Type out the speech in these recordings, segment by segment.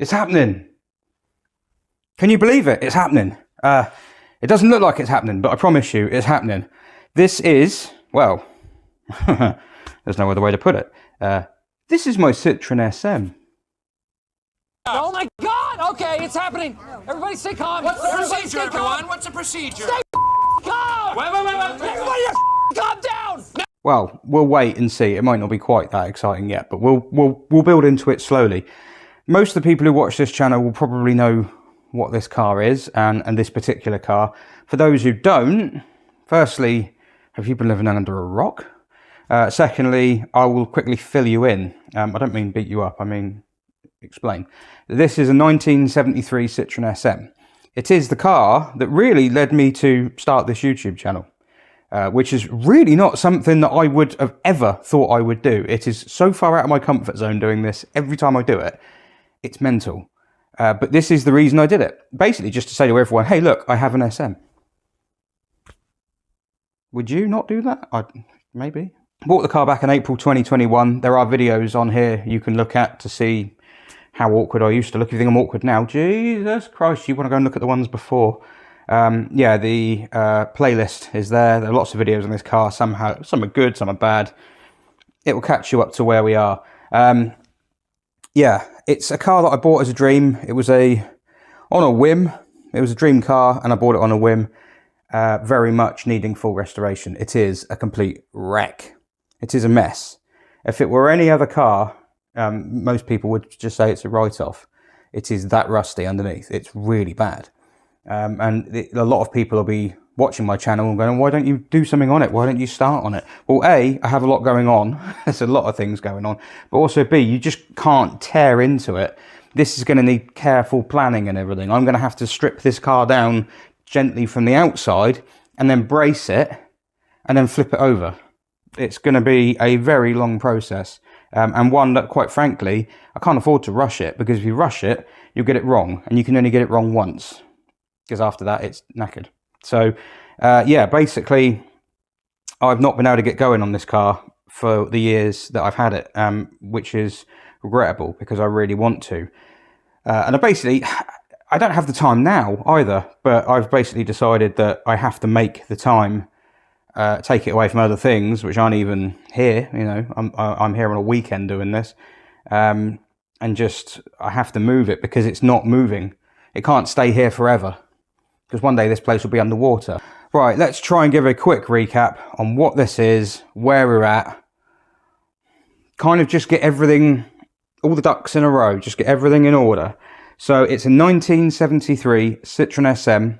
It's happening. Can you believe it? It's happening. It doesn't look like it's happening, but I promise you it's happening. This is, well, there's no other way to put it. This is my CITROEN SM. Oh my God! Okay, it's happening. Everybody stay calm. What's the procedure, everyone? What's the procedure? Stay calm! Wait. Everybody calm down! Well, we'll wait and see. It might not be quite that exciting yet, but we'll build into it slowly. Most of the people who watch this channel will probably know what this car is and this particular car. For those who don't, firstly, have you been living under a rock? Secondly, I will quickly fill you in. I don't mean beat you up, I mean explain. This is a 1973 CITROEN SM. It is the car that really led me to start this YouTube channel, which is really not something that I would have ever thought I would do. It is so far out of my comfort zone doing this every time I do it. It's mental. But this is the reason I did it. Basically just to say to everyone, hey look, I have an SM. Would you not do that? Maybe. Bought the car back in April 2021. There are videos on here you can look at to see how awkward I used to look. If you think I'm awkward now, Jesus Christ, you want to go and look at the ones before. Yeah, the playlist is there. There are lots of videos on this car. Some are good, some are bad. It will catch you up to where we are. Yeah, it's a car that I bought as a dream. It was on a whim. It was a dream car, and I bought it on a whim. Very much needing full restoration. It is a complete wreck. It is a mess. If it were any other car, most people would just say it's a write-off. It is that rusty underneath. It's really bad. A lot of people will be watching my channel and going, why don't you do something on it? Why don't you start on it? Well, A, I have a lot going on. There's a lot of things going on. But also B, you just can't tear into it. This is going to need careful planning and everything. I'm going to have to strip this car down gently from the outside and then brace it and then flip it over. It's going to be a very long process. And one that, quite frankly, I can't afford to rush it, because if you rush it, you'll get it wrong, and you can only get it wrong once, because after that, it's knackered. So, yeah, basically, I've not been able to get going on this car for the years that I've had it, which is regrettable, because I really want to. And I don't have the time now either, but I've basically decided that I have to make the time, take it away from other things which aren't even here. You know, I'm here on a weekend doing this, and just I have to move it because it's not moving. It can't stay here forever, because one day this place will be underwater. Right, let's try and give a quick recap on what this is, where we're at. Kind of just get everything, all the ducks in a row, just get everything in order. So it's a 1973 CITROEN SM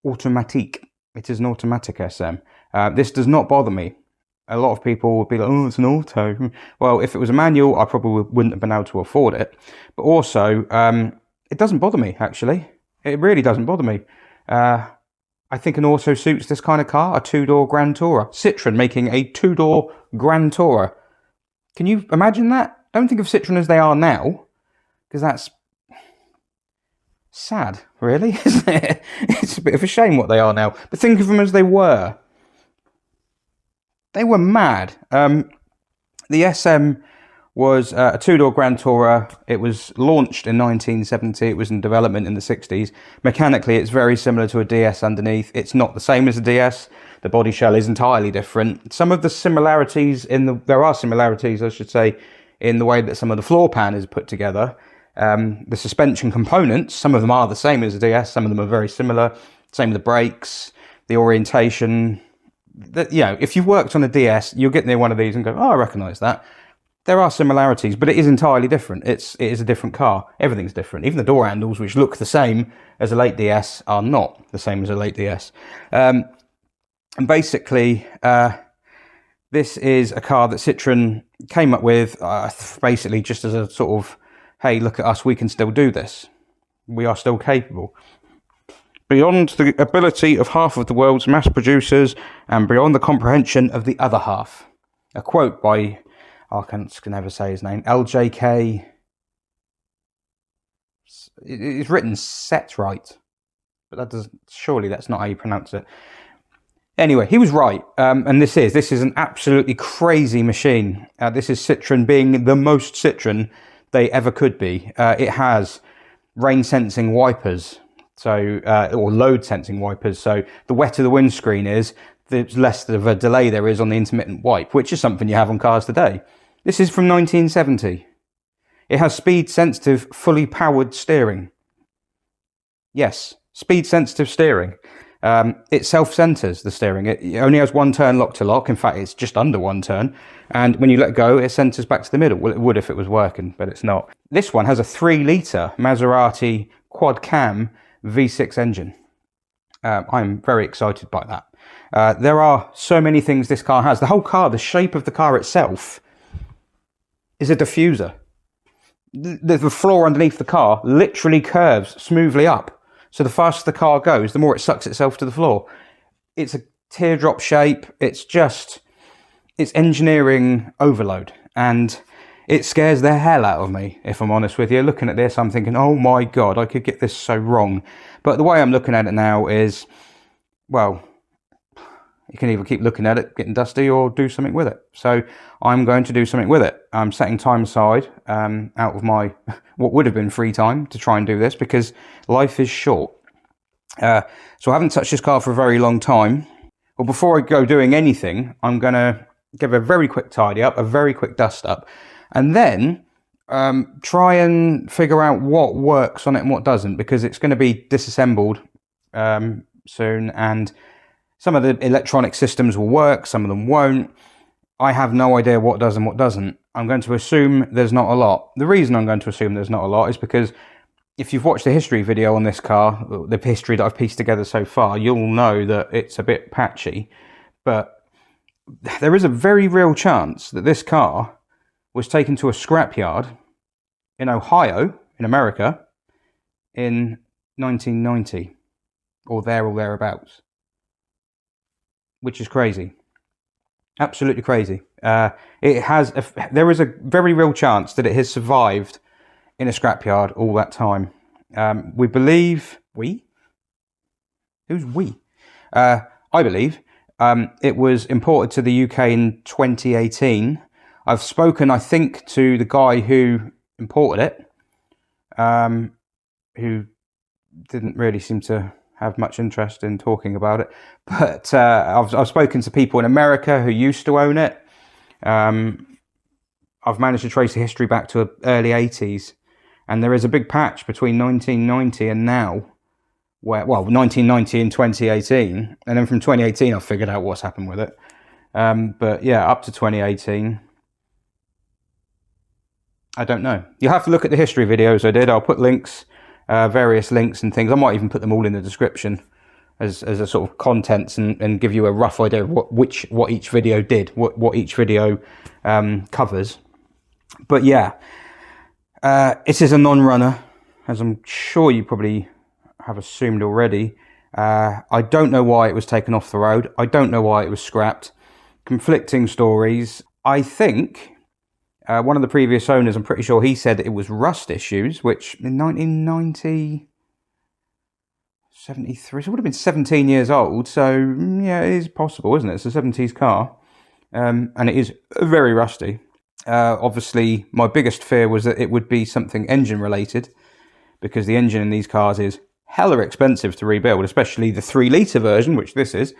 Automatique. It is an automatic SM. This does not bother me. A lot of people would be like, oh, it's an auto. Well, if it was a manual, I probably wouldn't have been able to afford it. But also, it doesn't bother me, actually. It really doesn't bother me. I think an auto suits this kind of car, a two-door Grand Tourer. CITROEN making a two-door Grand Tourer. Can you imagine that? Don't think of CITROEN as they are now, because that's sad, really, isn't it? It's a bit of a shame what they are now. But think of them as they were. They were mad. The SM was a two-door Grand Tourer. It was launched in 1970. It was in development in the 60s. Mechanically, it's very similar to a DS underneath. It's not the same as a DS. The body shell is entirely different. Some of the similarities there are similarities, I should say, in the way that some of the floor pan is put together. The suspension components, some of them are the same as a DS. Some of them are very similar. Same with the brakes, the orientation. You know, if you worked on a DS, you'll get near one of these and go, oh, I recognise that. There are similarities, but it is entirely different. It is a different car. Everything's different. Even the door handles, which look the same as a late DS, are not the same as a late DS. And basically, this is a car that CITROEN came up with, basically just as a sort of, hey, look at us, we can still do this. We are still capable. Beyond the ability of half of the world's mass producers and beyond the comprehension of the other half. A quote by, I can never say his name, LJK. It's written set right, but surely that's not how you pronounce it. Anyway, he was right, and this is an absolutely crazy machine. This is CITROEN being the most CITROEN they ever could be. It has rain sensing wipers, so or load sensing wipers. So the wetter the windscreen is, the less of a delay there is on the intermittent wipe, which is something you have on cars today. This is from 1970. It has speed sensitive, fully powered steering. Yes, speed sensitive steering. It self-centers the steering. It only has one turn lock to lock. In fact, it's just under one turn. And when you let go, it centers back to the middle. Well, it would if it was working, but it's not. This one has a 3-litre Maserati quad cam V6 engine. I'm very excited by that. There are so many things this car has. The whole car, the shape of the car itself is a diffuser. The floor underneath the car literally curves smoothly up. So the faster the car goes, the more it sucks itself to the floor. It's a teardrop shape. It's engineering overload. And it scares the hell out of me, if I'm honest with you. Looking at this, I'm thinking, oh my God, I could get this so wrong. But the way I'm looking at it now is, well, you can either keep looking at it, getting dusty, or do something with it. So I'm going to do something with it. I'm setting time aside out of my, what would have been free time to try and do this, because life is short. So I haven't touched this car for a very long time. Well, before I go doing anything, I'm going to give a very quick tidy up, a very quick dust up, and then try and figure out what works on it and what doesn't, because it's going to be disassembled soon, and some of the electronic systems will work, some of them won't. I have no idea what does and what doesn't. I'm going to assume there's not a lot. The reason I'm going to assume there's not a lot is because if you've watched the history video on this car, the history that I've pieced together so far, you'll know that it's a bit patchy. But there is a very real chance that this car was taken to a scrapyard in Ohio, in America, in 1990, or there or thereabouts. Which is crazy. Absolutely crazy. There is a very real chance that it has survived in a scrapyard all that time. We believe... We? Who's we? I believe it was imported to the UK in 2018. I've spoken, I think, to the guy who imported it, who didn't really seem to have much interest in talking about it, but I've spoken to people in America who used to own it. I've managed to trace the history back to early 80s, and there is a big patch between 1990 and now, where, well, 1990 and 2018, and then from 2018 I've figured out what's happened with it. But yeah, up to 2018, I don't know. You'll have to look at the history videos I did. I'll put links, various links and things. I might even put them all in the description as a sort of contents, and give you a rough idea of what each video did, what each video covers. But yeah, it is a non-runner, as I'm sure you probably have assumed already. I don't know why it was taken off the road. I don't know why it was scrapped. Conflicting stories. I think one of the previous owners, I'm pretty sure he said it was rust issues, which in 1990, 73, so it would have been 17 years old. So yeah, it is possible, isn't it? It's a 70s car, and it is very rusty. Obviously, my biggest fear was that it would be something engine related, because the engine in these cars is hella expensive to rebuild, especially the 3-litre version, which this is.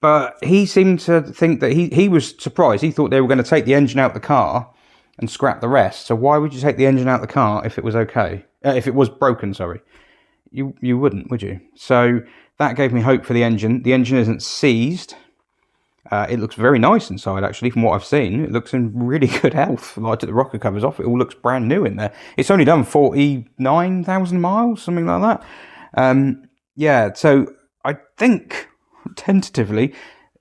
But he seemed to think that he was surprised. He thought they were going to take the engine out the car and scrap the rest. So why would you take the engine out the car if it was okay? If it was broken, sorry. You wouldn't, would you? So that gave me hope for the engine. The engine isn't seized. It looks very nice inside, actually, from what I've seen. It looks in really good health. I took the rocker covers off. It all looks brand new in there. It's only done 49,000 miles, something like that. Yeah, so I think, tentatively,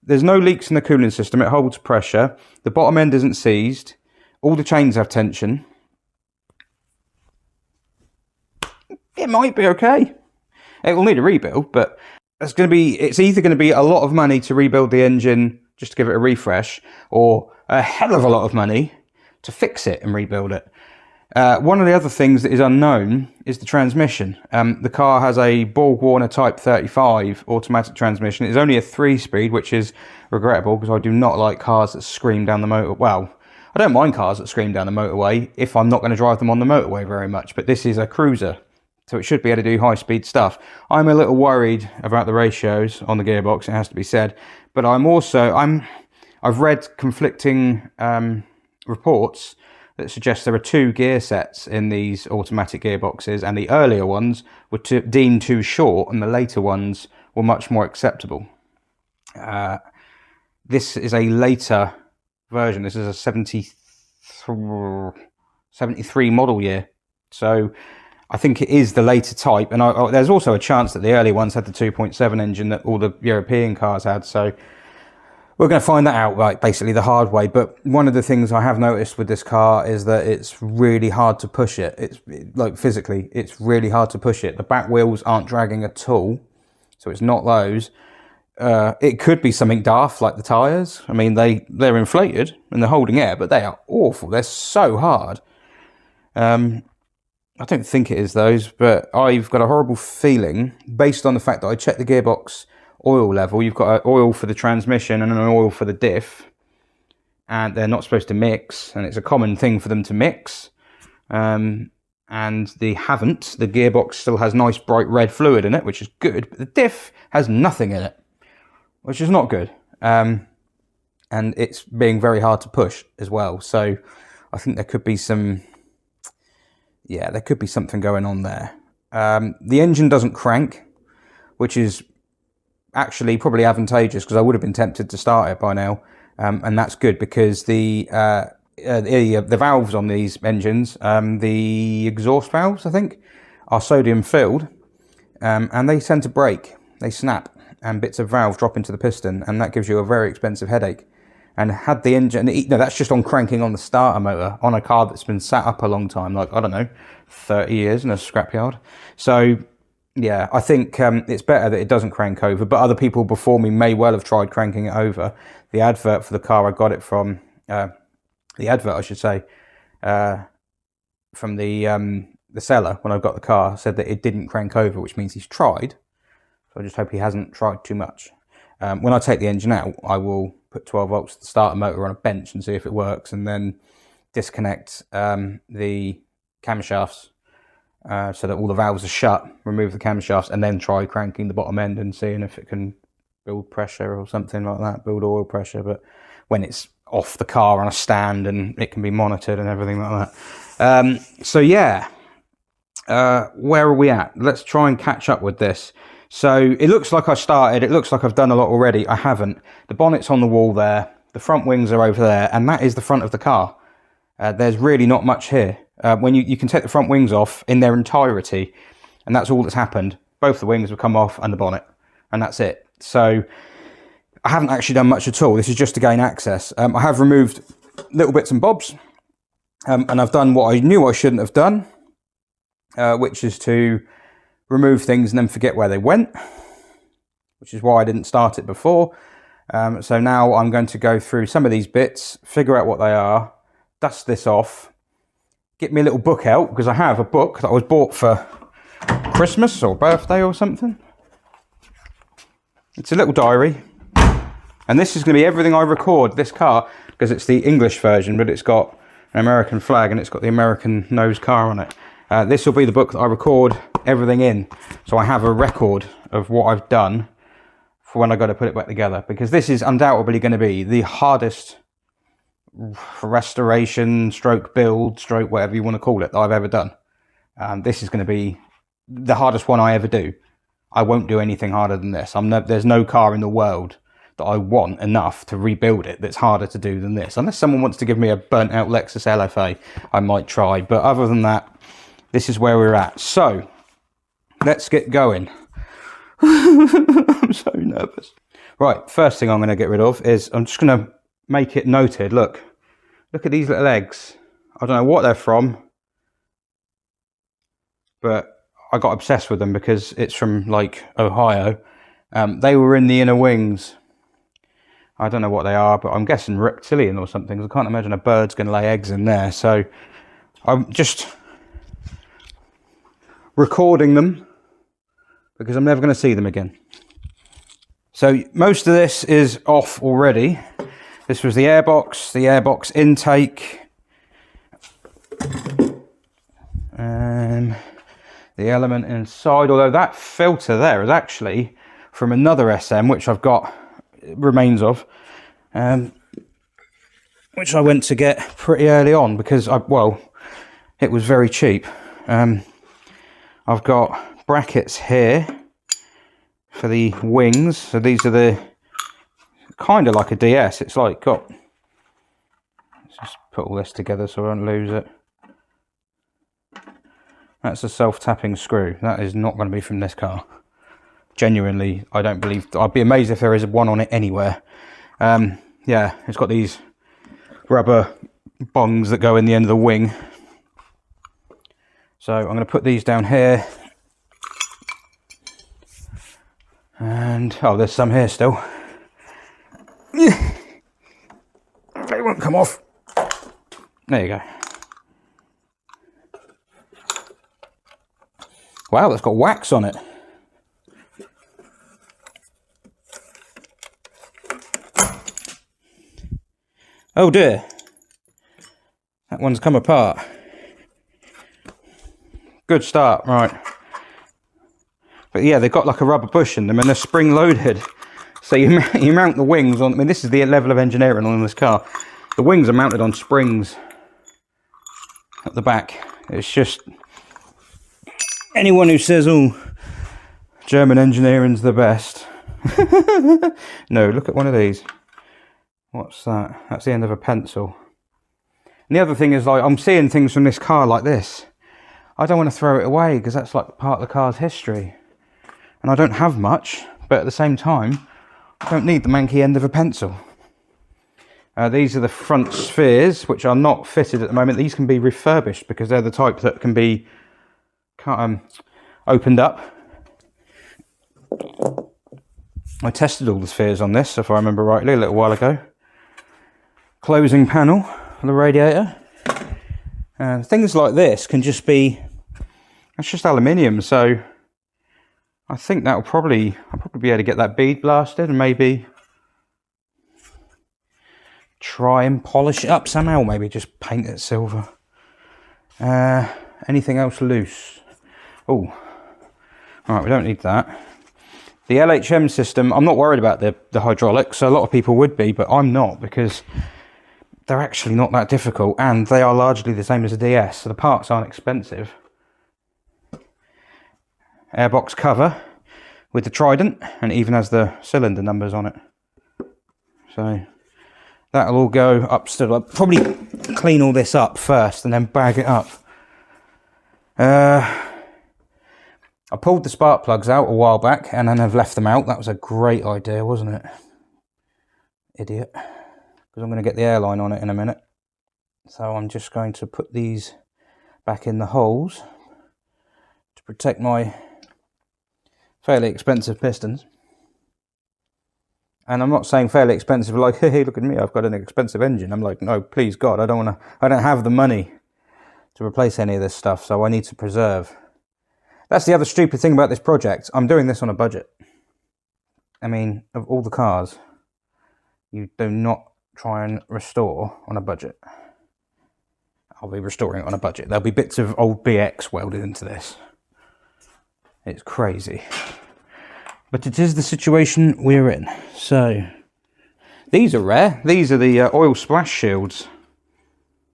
there's no leaks in the cooling system. It holds pressure. The bottom end isn't seized. All the chains have tension. It might be okay. It will need a rebuild, but it's either going to be a lot of money to rebuild the engine just to give it a refresh, or a hell of a lot of money to fix it and rebuild it. One of the other things that is unknown is the transmission. The car has a Borg-Warner Type 35 automatic transmission. It's only a 3-speed, which is regrettable, because I do not like cars that scream down the motor. Well, I don't mind cars that scream down the motorway if I'm not going to drive them on the motorway very much, but this is a cruiser, so it should be able to do high-speed stuff. I'm a little worried about the ratios on the gearbox, it has to be said, but I've read conflicting reports that suggest there are 2 gear sets in these automatic gearboxes, and the earlier ones were deemed too short and the later ones were much more acceptable. This is a later version. This is a 73 model year, so I think it is the later type, and there's also a chance that the early ones had the 2.7 engine that all the European cars had, so we're going to find that out, like, basically the hard way. But one of the things I have noticed with this car is that it's really hard to push it. Like, physically, it's really hard to push it. The back wheels aren't dragging at all, so it's not those. It could be something daft, like the tyres. I mean, they're inflated and they're holding air, but they are awful. They're so hard. I don't think it is those, but I've got a horrible feeling, based on the fact that I checked the gearbox oil level. You've got an oil for the transmission and an oil for the diff, and they're not supposed to mix, and it's a common thing for them to mix, and they haven't. The gearbox still has nice bright red fluid in it, which is good, but the diff has nothing in it, which is not good, and it's being very hard to push as well. So I think there could be something going on there. The engine doesn't crank, which is actually probably advantageous, because I would have been tempted to start it by now, and that's good, because the valves on these engines, the exhaust valves, I think, are sodium filled, and they tend to break, they snap, and bits of valve drop into the piston, and that gives you a very expensive headache. And had the engine, that's just on cranking on the starter motor on a car that's been sat up a long time, like, I don't know, 30 years in a scrapyard. So yeah, I think it's better that it doesn't crank over, but other people before me may well have tried cranking it over. The advert for the car I got it from, from the seller when I got the car, said that it didn't crank over, which means he's tried. So I just hope he hasn't tried too much. When I take the engine out, I will put 12 volts to the starter motor on a bench and see if it works, and then disconnect the camshafts so that all the valves are shut, remove the camshafts, and then try cranking the bottom end and seeing if it can build pressure or something like that, build oil pressure. But when it's off the car on a stand and it can be monitored and everything like that. So yeah, where are we at? Let's try and catch up with this. So it looks like I started, it looks like I've done a lot already. I haven't. The bonnet's on the wall there, the front wings are over there, and that is the front of the car. There's really not much here. When you can take the front wings off in their entirety, and that's all that's happened. Both the wings have come off and the bonnet, and that's it. So I haven't actually done much at all. This is just to gain access. I have removed little bits and bobs, and I've done what I knew I shouldn't have done, which is to remove things and then forget where they went, which is why I didn't start it before. So now I'm going to go through some of these bits, figure out what they are, dust this off, get me a little book out, because I have a book that I was bought for Christmas or birthday or something. It's a little diary, and this is going to be everything I record this car, because it's the English version, but it's got an American flag and it's got the American nose car on it. This will be the book that I record everything in, so I have a record of what I've done for when I got to put it back together, because this is undoubtedly going to be the hardest restoration stroke build stroke whatever you want to call it that I've ever done. This is going to be the hardest one I ever do. I won't do anything harder than this. There's no car in the world that I want enough to rebuild it that's harder to do than this, unless someone wants to give me a burnt out Lexus LFA. I might try, but other than that, this is where we're at. So let's get going. I'm so nervous. Right, first thing I'm going to get rid of is, I'm just going to make it noted. Look at these little eggs. I don't know what they're from, but I got obsessed with them because it's from, like, Ohio. They were in the inner wings. I don't know what they are, but I'm guessing reptilian or something. I can't imagine a bird's going to lay eggs in there. So I'm just recording them because I'm never going to see them again. So most of this is off already. This was the airbox intake. The element inside, although that filter there is actually from another SM, which I've got remains of, which I went to get pretty early on because it was very cheap. I've got brackets here for the wings, so these are the kind of like a DS. It's like let's just put all this together so I don't lose it. That's a self-tapping screw. That is not going to be from this car. Genuinely, I don't believe. I'd be amazed if there is one on it anywhere. Yeah, it's got these rubber bongs that go in the end of the wing. So I'm going to put these down here. And, oh, there's some here still. They won't come off. There you go. Wow, that's got wax on it. Oh dear. That one's come apart. Good start, right. But yeah, they've got like a rubber bush in them and they're spring loaded. So you mount the wings on, I mean, this is the level of engineering on this car. The wings are mounted on springs at the back. It's just, anyone who says, oh, German engineering's the best. No, look at one of these. What's that? That's the end of a pencil. And the other thing is, like, I'm seeing things from this car like this. I don't want to throw it away because that's like part of the car's history. And I don't have much, but at the same time, I don't need the manky end of a pencil. These are the front spheres, which are not fitted at the moment. These can be refurbished because they're the type that can be opened up. I tested all the spheres on this, if I remember rightly, a little while ago. Closing panel for the radiator. Things like this can just be, that's just aluminium, so I think I'll probably be able to get that bead blasted and maybe try and polish it up somehow, maybe just paint it silver. Anything else loose? Oh, right, we don't need that. The LHM system, I'm not worried about the hydraulics. A lot of people would be, but I'm not, because they're actually not that difficult and they are largely the same as a DS, so the parts aren't expensive. Airbox cover with the Trident, and it even has the cylinder numbers on it. So that'll all go up still. I'll probably clean all this up first and then bag it up. I pulled the spark plugs out a while back and then I've left them out. That was a great idea, wasn't it? Idiot. Because I'm going to get the airline on it in a minute. So I'm just going to put these back in the holes to protect my fairly expensive pistons. And I'm not saying fairly expensive like, hey, look at me, I've got an expensive engine. I'm like, no, please God, I don't have the money to replace any of this stuff, so I need to preserve. That's the other stupid thing about this project. I'm doing this on a budget. I mean, of all the cars, you do not try and restore on a budget. I'll be restoring it on a budget. There'll be bits of old BX welded into this. It's crazy. But it is the situation we're in. So, these are rare. These are the oil splash shields.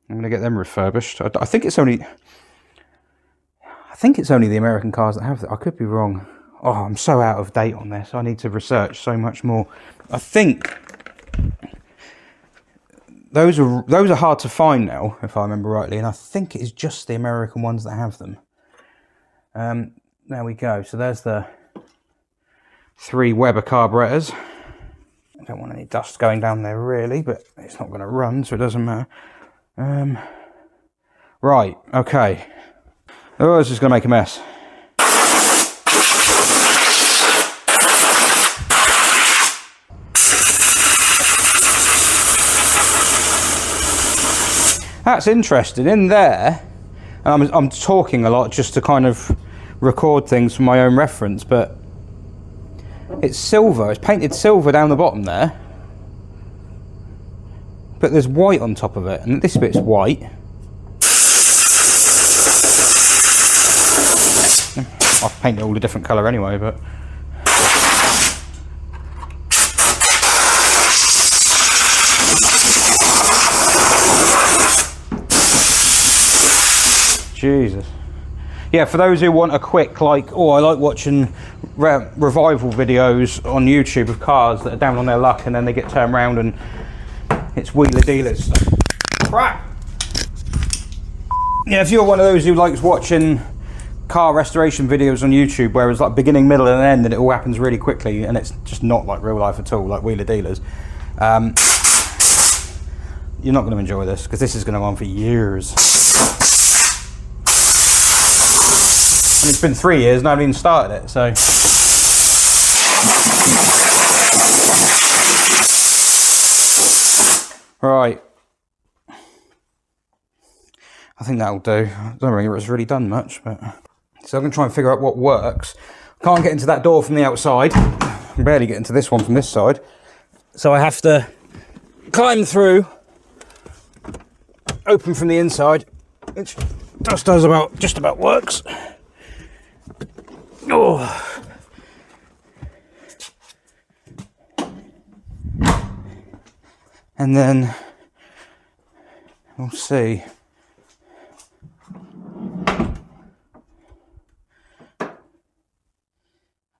I'm going to get them refurbished. I think it's only the American cars that have that. I could be wrong. Oh, I'm so out of date on this. I need to research so much more. I think those are hard to find now, if I remember rightly, and I think it's just the American ones that have them. There we go. So there's the 3 Weber carburetors. I don't want any dust going down there really, but it's not going to run, so it doesn't matter. Right, okay. Oh, this is going to make a mess. That's interesting. In there, I'm talking a lot just to kind of record things for my own reference, but it's silver. It's painted silver down the bottom there. but there's white on top of it, and this bit's white. I've painted all a different colour anyway, but Jesus. Yeah, for those who want a quick, like, oh, I like watching revival videos on YouTube of cars that are down on their luck and then they get turned around and it's wheeler dealers. Crap! Yeah, if you're one of those who likes watching car restoration videos on YouTube where it's like beginning, middle and end and it all happens really quickly and it's just not like real life at all, like wheeler dealers, you're not going to enjoy this because this is going to go on for years. And it's been 3 years and I haven't even started it, so. Right. I think that'll do. I don't think it's really done much, but. So I'm going to try and figure out what works. Can't get into that door from the outside. I can barely get into this one from this side. So I have to climb through, open from the inside, which just about works. Oh. And then we'll see.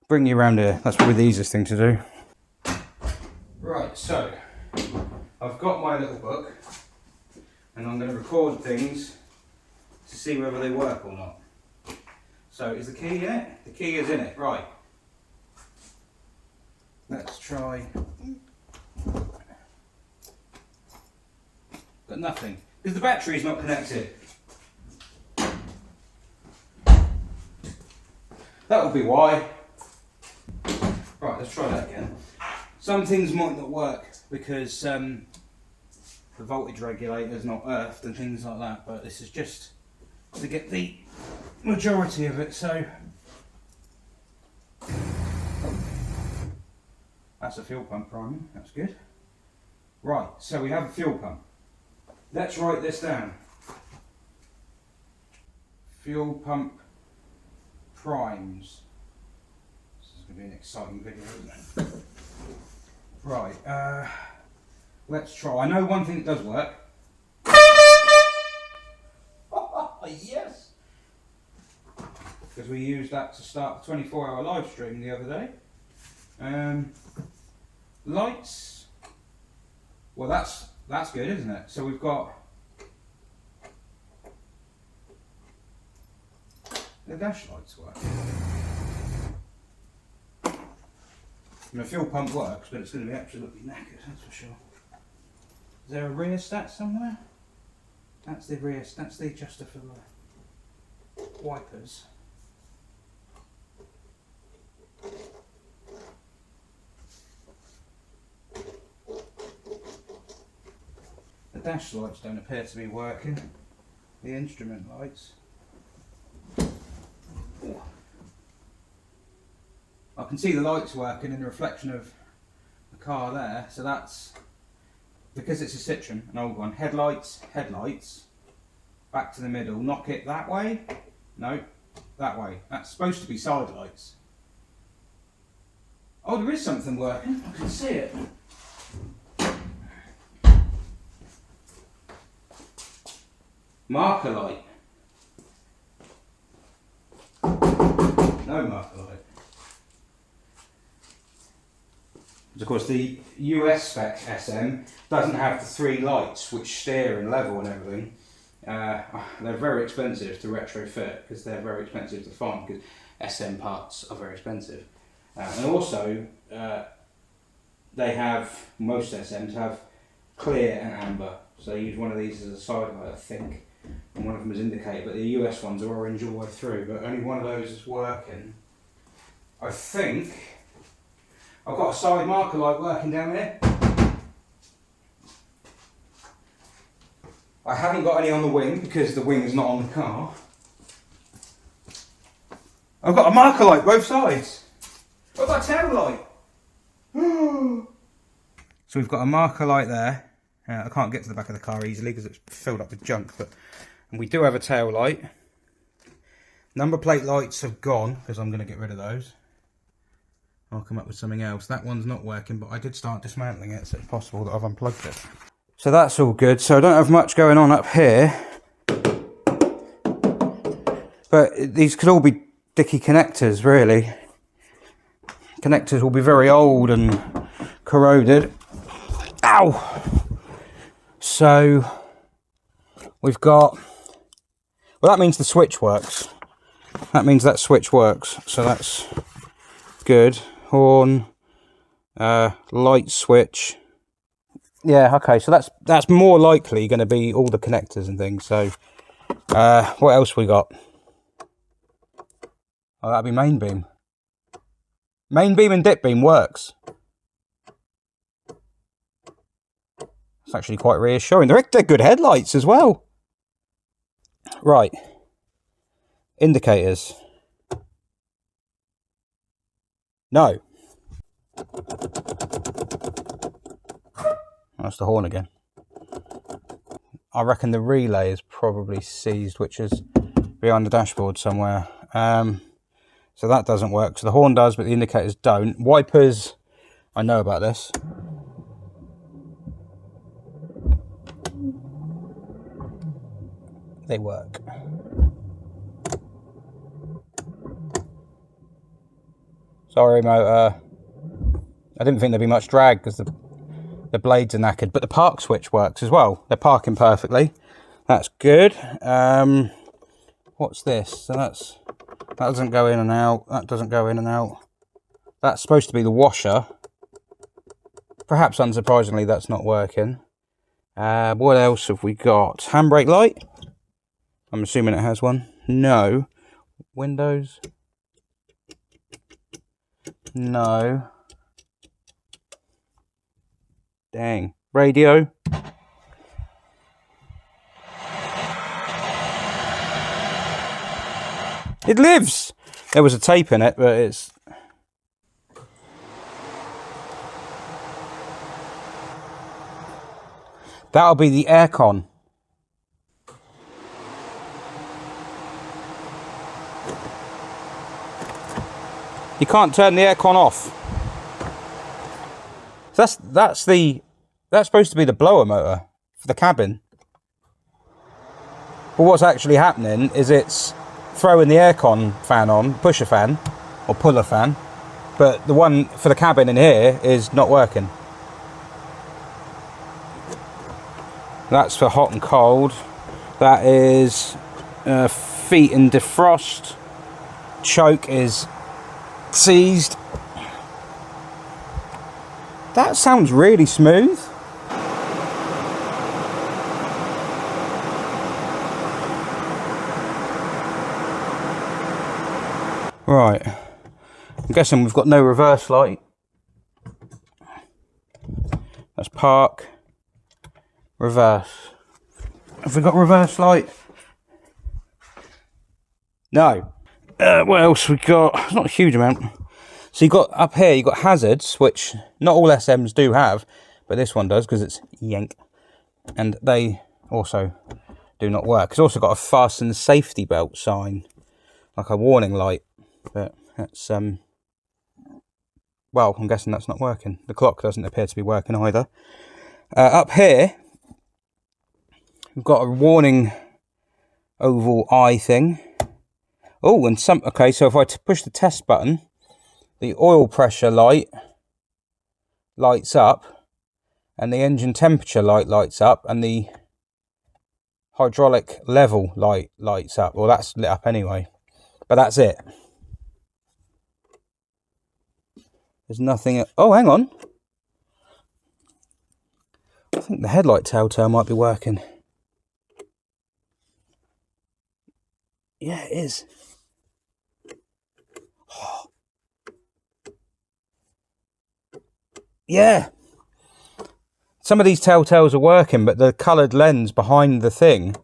Bring you around here. That's probably the easiest thing to do. Right, so I've got my little book and I'm going to record things to see whether they work or not. So is the key in it? The key is in it, right. Let's try. Got nothing. Because the battery is not connected. That will be why. Right, let's try that again. Some things might not work because the voltage regulator is not earthed and things like that, but this is just to get the majority of it, so. That's a fuel pump priming, that's good. Right, so we have a fuel pump. Let's write this down. Fuel pump primes. This is going to be an exciting video, isn't it? Right, let's try. I know one thing that does work. Yes! Because we used that to start the 24-hour live stream the other day. Lights. Well, that's good, isn't it? So we've got the dash lights work. And the fuel pump works, but it's going to be absolutely knackered, that's for sure. Is there a rheostat somewhere? That's the rheostat. That's the adjuster for the wipers. The dash lights don't appear to be working. The instrument lights. I can see the lights working in the reflection of the car there, so that's because it's a Citroen, an old one. Headlights, back to the middle. Knock it that way. No, that way. That's supposed to be side lights. Oh, there is something working. I can see it. Marker light. No marker light. Of course, the US spec SM doesn't have the 3 lights which steer and level and everything. They're very expensive to retrofit because they're very expensive to find because SM parts are very expensive. And also, they have, most SMs have clear and amber. So they use one of these as a side light, I think, and one of them is indicator, but the US ones are orange all the way through, but only one of those is working. I think I've got a side marker light working down there. I haven't got any on the wing because the wing is not on the car. I've got a marker light both sides. I've got a tail light. So we've got a marker light there I can't get to the back of the car easily because it's filled up with junk. And we do have a tail light. Number plate lights have gone because I'm going to get rid of those. I'll come up with something else. That one's not working, but I did start dismantling it, so it's possible that I've unplugged it. So that's all good. So I don't have much going on up here. But these could all be dicky connectors, really. Connectors will be very old and corroded. Ow! So we've got... Well, that means the switch works. That means that switch works. So that's good. Horn, light switch. Yeah, okay, so that's more likely going to be all the connectors and things. So what else we got? Oh, that'd be main beam. Main beam and dip beam works. It's actually quite reassuring. They're good headlights as well. Right. Indicators. No. That's the horn again. I reckon the relay is probably seized, which is behind the dashboard somewhere. So that doesn't work. So the horn does, but the indicators don't. Wipers, I know about this. They work. Sorry, motor. I didn't think there'd be much drag because the blades are knackered, but the park switch works as well. They're parking perfectly. That's good. What's this? So that doesn't go in and out. That doesn't go in and out. That's supposed to be the washer. Perhaps unsurprisingly, that's not working. What else have we got? Handbrake light. I'm assuming it has one. No. Windows. No. Dang. Radio. It lives! There was a tape in it, but it's... That'll be the aircon. You can't turn the aircon off. That's supposed to be the blower motor for the cabin. But what's actually happening is it's throwing the aircon fan on, pusher fan or puller fan, but the one for the cabin in here is not working. That's for hot and cold. That is feet and defrost. Choke is seized. That sounds really smooth. Right, I'm guessing we've got no reverse light. That's park, reverse. Have we got reverse light? No. What else we got? It's not a huge amount. So you got up here, you got hazards, which not all SMs do have, but this one does because it's yank, and they also do not work. It's also got a fasten safety belt sign, like a warning light. But that's, well, I'm guessing that's not working. The clock doesn't appear to be working either. Up here, we've got a warning oval eye thing. Oh, and okay, so if I push the test button, the oil pressure light lights up, and the engine temperature light lights up, and the hydraulic level light lights up. Well, that's lit up anyway, but that's it. There's nothing... Oh, hang on. I think the headlight telltale might be working. Yeah, it is. Oh. Yeah. Some of these telltales are working, but the coloured lens behind the thing...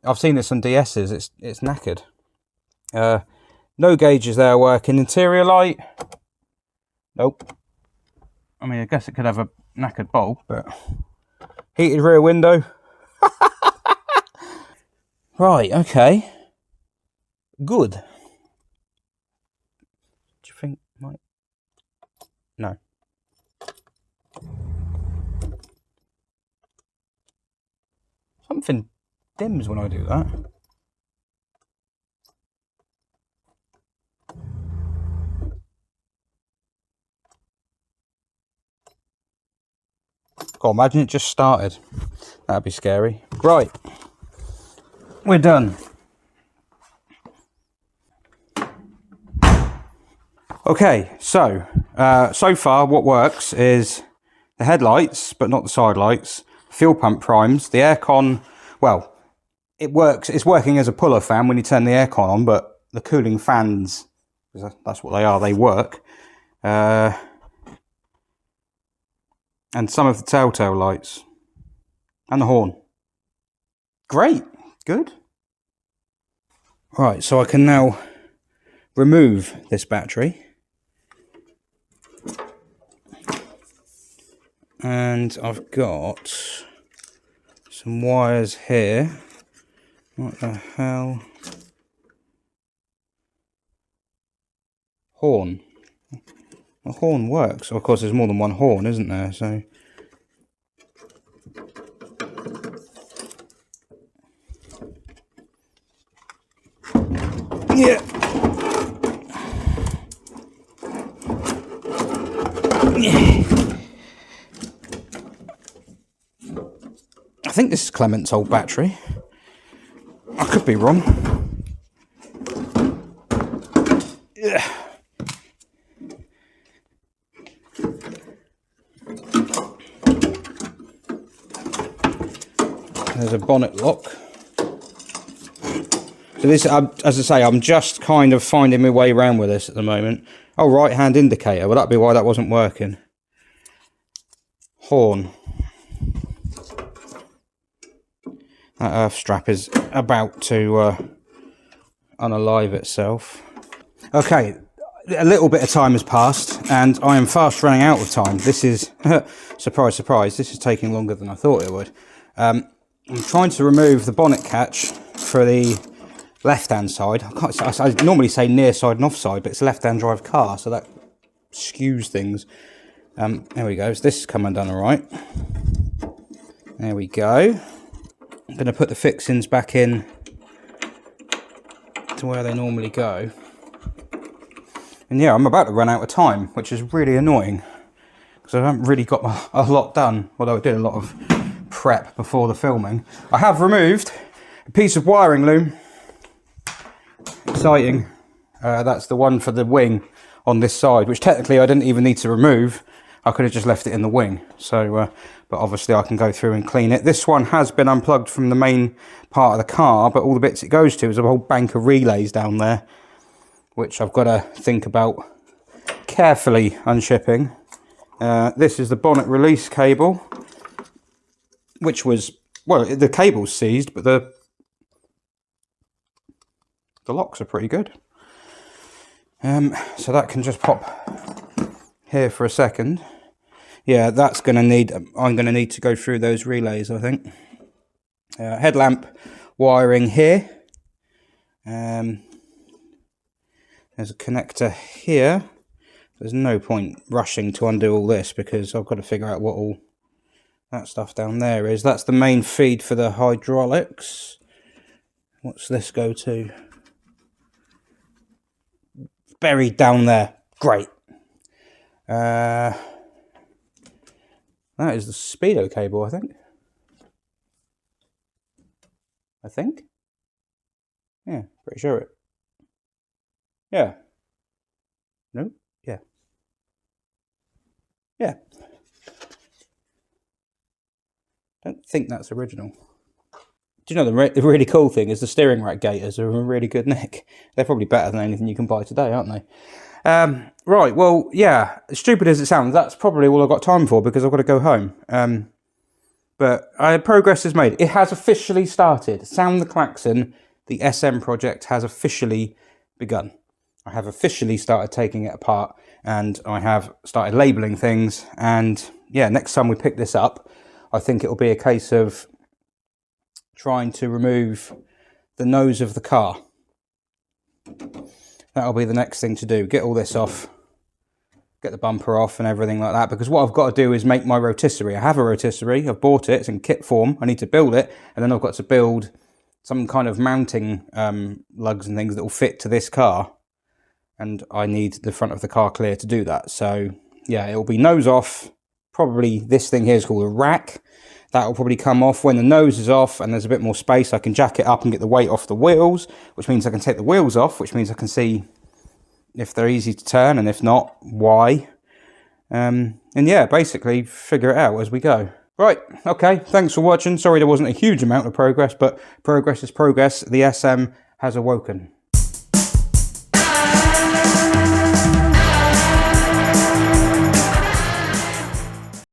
I've seen this on DS's. It's knackered. No gauges there working. Interior light... Nope. I mean, I guess it could have a knackered bulb, but Heated rear window. Right, okay. Good. Do you think might? No. Something dims when I do that. God, imagine it just started. That'd be scary. Right. We're done. Okay, so far what works is the headlights, but not the side lights, fuel pump primes, the aircon, well, it works, it's working as a puller fan when you turn the aircon on, but the cooling fans, that's what they are, they work. And some of the telltale lights. And the horn. Great, good. Right, so I can now remove this battery. And I've got some wires here. What the hell? Horn. The horn works. Of course, there's more than one horn, isn't there? So. Yeah. I think this is Clement's old battery. I could be wrong. Yeah. There's a bonnet lock. So this, as I say, I'm just kind of finding my way around with this at the moment. Oh, right hand indicator. Well, that'd be why that wasn't working. Horn. That earth strap is about to unalive itself. Okay, a little bit of time has passed and I am fast running out of time. This is, surprise, surprise, this is taking longer than I thought it would. I'm trying to remove the bonnet catch for the left-hand side. I normally say near side and off side, but it's a left-hand drive car, so that skews things. There we go. So this has come undone all right. There we go. I'm going to put the fixings back in to where they normally go. And yeah, I'm about to run out of time, which is really annoying because I haven't really got a lot done, although I did a lot of prep before the filming. I have removed a piece of wiring loom. Exciting. That's the one for the wing on this side, which technically I didn't even need to remove. I could have just left it in the wing. So, but obviously I can go through and clean it. This one has been unplugged from the main part of the car, but all the bits it goes to is a whole bank of relays down there, which I've got to think about carefully unshipping. This is the bonnet release cable, which was, well, the cable's seized, but the locks are pretty good. So that can just pop here for a second. Yeah, that's going to need, I'm going to need to go through those relays, I think. Headlamp wiring here. There's a connector here. There's no point rushing to undo all this because I've got to figure out what all that stuff down there is. That's the main feed for the hydraulics. What's this go to? Buried down there. Great. That is the speedo cable, I think. Yeah, pretty sure it. Yeah. No? Yeah. Yeah. Don't think that's original. Do you know the really cool thing is the steering rack gaiters are a really good nick. They're probably better than anything you can buy today, aren't they? Right, well, yeah, as stupid as it sounds, that's probably all I've got time for because I've got to go home. But progress is made. It has officially started. Sound the klaxon. The SM project has officially begun. I have officially started taking it apart and I have started labelling things. And yeah, next time we pick this up, I think it'll be a case of trying to remove the nose of the car. That'll be the next thing to do. Get all this off, get the bumper off and everything like that, because what I've got to do is make my rotisserie. I have a rotisserie, I've bought it, it's in kit form, I need to build it, and then I've got to build some kind of mounting lugs and things that will fit to this car, and I need the front of the car clear to do that. So yeah, it'll be nose off. Probably this thing here is called a rack. That will probably come off when the nose is off and there's a bit more space. I can jack it up and get the weight off the wheels, which means I can take the wheels off, which means I can see if they're easy to turn, and if not, why. And yeah, basically figure it out as we go. Right, okay, thanks for watching. Sorry there wasn't a huge amount of progress, but progress is progress. The SM has awoken.